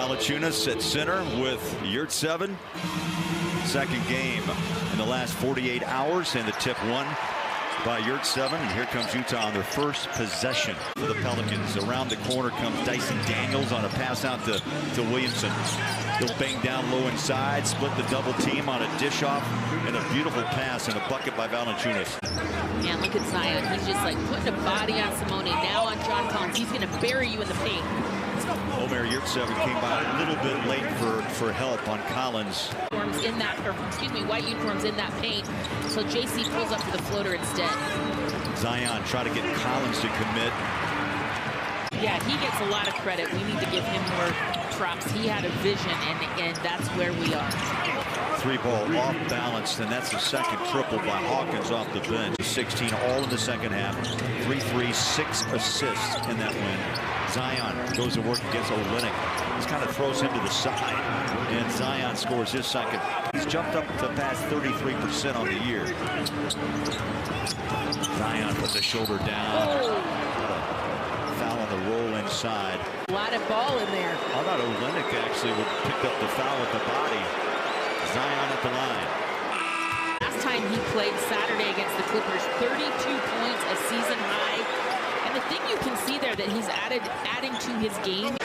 Valanciunas at center with Yurt-7. Second game in the last 48 hours, and the tip won by Yurt-7. And here comes Utah on their first possession for the Pelicans. Around the corner comes Dyson Daniels on a pass out to Williamson. He'll bang down low inside, split the double team on a dish off, and a beautiful pass and a bucket by Valanciunas. Man, look at Zion. He's just like putting a body on Simone. Now on John Collins. He's going to bury you in the paint. Omer Yurt-7 came by a little bit late for help on Collins. In that, or excuse me, white uniforms in that paint. So JC pulls up for the floater instead. Zion try to get Collins to commit. Yeah, he gets a lot of credit. We need to give him more props. He had a vision, and that's where we are. Three ball off balance, and that's the second triple by Hawkins off the bench. 16 all in the second half. 3 threes, 6 assists in that win. Zion goes to work against Olynyk. This kind of throws him to the side, and Zion scores his second. He's jumped up to past 33% on the year. Zion puts a shoulder down. Foul on the roll inside. A lot of ball in there. I thought Olynyk actually would pick up the foul with the body. Zion at the line. Last time he played Saturday against the Clippers, 32 points, a season high. And the thing you can see there that he's adding to his game.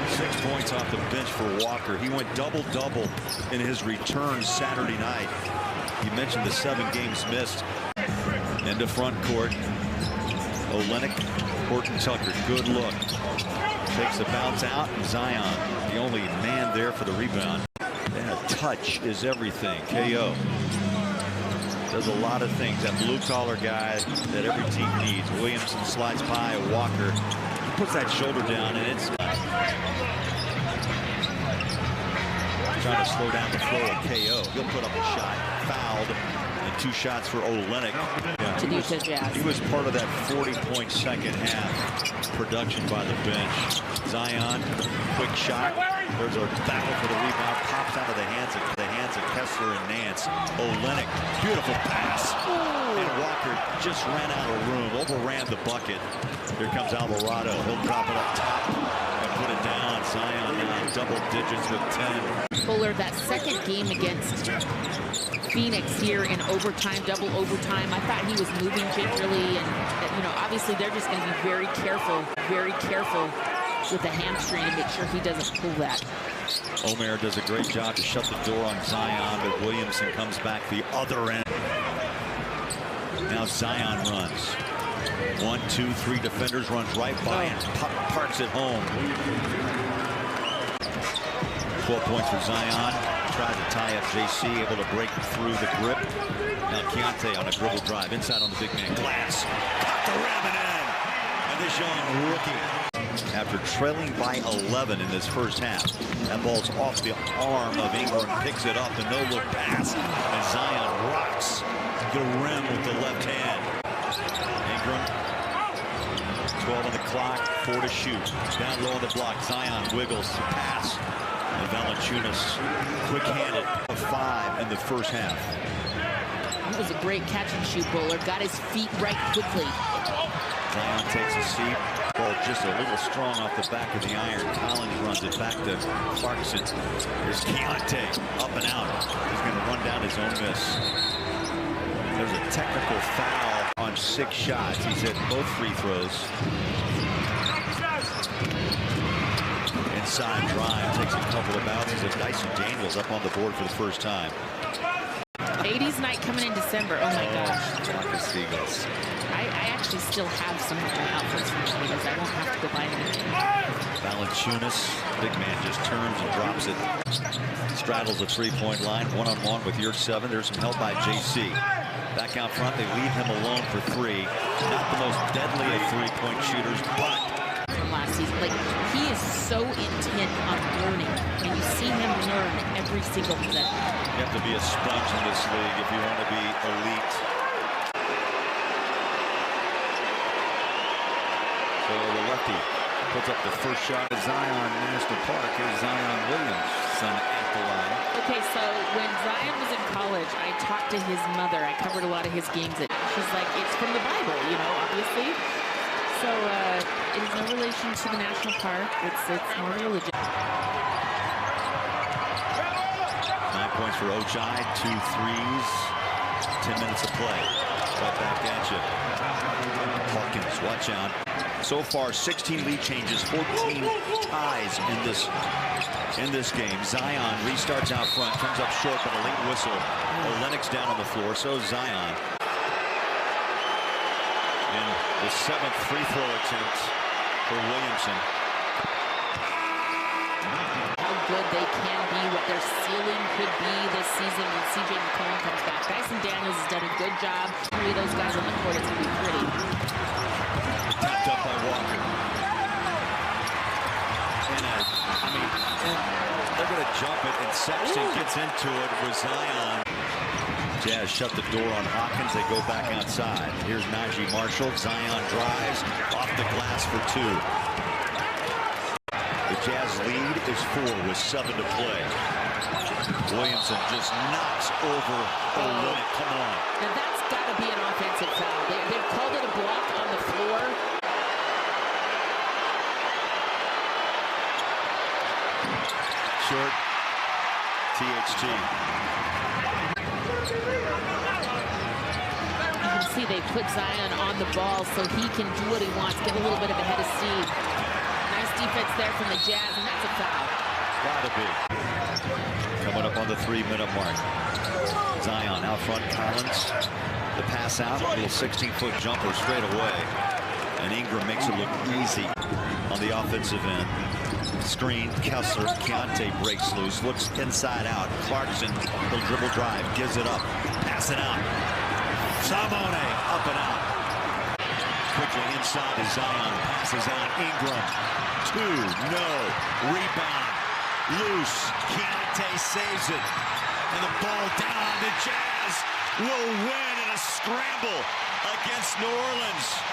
6 points off the bench for Walker. He went double-double in his return Saturday night. You mentioned the 7 games missed. Into front court. Olynyk, Horton Tucker, good look. Takes the bounce out, and Zion, the only man there for the rebound. And a touch is everything. KO. Does a lot of things. That blue-collar guy that every team needs. Williamson slides by Walker. He puts that shoulder down, and it's trying to slow down the flow of KO. He'll put up a shot. Fouled. And 2 shots for Olynyk. Yeah, To utahjazz. he was part of that 40-point second half production by the bench. Zion, quick shot. There's a battle for the rebound. Pops out of the hands of Kessler and Nance. Olynyk, beautiful pass. And Walker just ran out of room, overran the bucket. Here comes Alvarado. He'll drop it up top and put it down. Zion now double digits with 10. Fuller, that second game against Phoenix here in overtime, double overtime. I thought he was moving gingerly, and obviously they're just going to be very careful with the hamstring to make sure he doesn't pull that. Omer does a great job to shut the door on Zion, but Williamson comes back the other end. Now Zion runs. 1, 2, 3 defenders, runs right by and parks it home. 12 points for Zion. Tries to tie up JC, able to break through the grip. Now Keontae on a dribble drive inside on the big man. Glass. Got the rim and in. And this young rookie, after trailing by 11 in this first half, that ball's off the arm of Ingram, picks it up, the no-look pass, and Zion rocks the rim with the left hand. Ingram, 12 on the clock, 4 to shoot. Down low on the block, Zion wiggles to pass. And Valanciunas, quick-handed, a 5 in the first half. It was a great catch and shoot, Bowler. Got his feet right quickly. Zion takes a seat. Ball just a little strong off the back of the iron. Collins runs it back to Clarkson. Here's Keontae, up and out. He's going to run down his own miss. There's a technical foul on 6 shots. He's hit both free throws. Inside drive, takes a couple of bounces, and Dyson Daniels up on the board for the first time. 80s night coming in December. Oh my gosh. Flock of seagulls. I actually still have some of my outfits from the 80s. I won't have to go buy anything. Valanciunas, big man, just turns and drops it. Straddles the 3-point line, one-on-one with Yurt-7. There's some help by JC. Back out front, they leave him alone for 3. Not the most deadly of 3-point shooters, but from last season, like, he is so intent on learning, and you see him learn every single possession. You have to be a sponge in this league if you want to be elite. So the lefty puts up the first shot at Zion National Park. Here's Zion Williamson at the line. Okay, so when Zion was in college, I talked to his mother. I covered a lot of his games. She's like, it's from the Bible, obviously. So it is no relation to the national park. It's more religion. 9 points for Ochai, 2 threes, 10 minutes of play. Right back at you. Hawkins, watch out. So far, 16 lead changes, 14 ties in this game. Zion restarts out front, comes up short, but a late whistle. Lennox down on the floor, so Zion. In the 7th free throw attempt for Williamson. How good they can be, what their ceiling could be this season when C.J. McCollum comes back. Dyson Daniels has done a good job. 3 of those guys on the court, it's going to be pretty. Tapped up by Walker. And they're going to jump it, and Sexton gets into it with Zion. Jazz shut the door on Hawkins. They go back outside. Here's Najee Marshall. Zion drives off the glass for 2. The Jazz lead is 4 with 7 to play. Williamson just knocks over Olynyk. Come on. Now that's got to be an offensive foul. They've called it a block on the floor. Short. THT. You can see they put Zion on the ball so he can do what he wants, get a little bit of a head of steam. Nice defense there from the Jazz, and that's a foul. Gotta be. Coming up on the 3-minute mark. Zion out front, Collins. The pass out, a little 16-foot jumper straight away. And Ingram makes it look easy on the offensive end. Screen, Kessler, Keontae breaks loose, looks inside out. Clarkson, the dribble drive, gives it up, pass it out. Sabone, up and out. Quickly inside to Zion, passes out. Ingram, 2, no, rebound, loose. Keontae saves it, and the ball down. The Jazz will win in a scramble against New Orleans.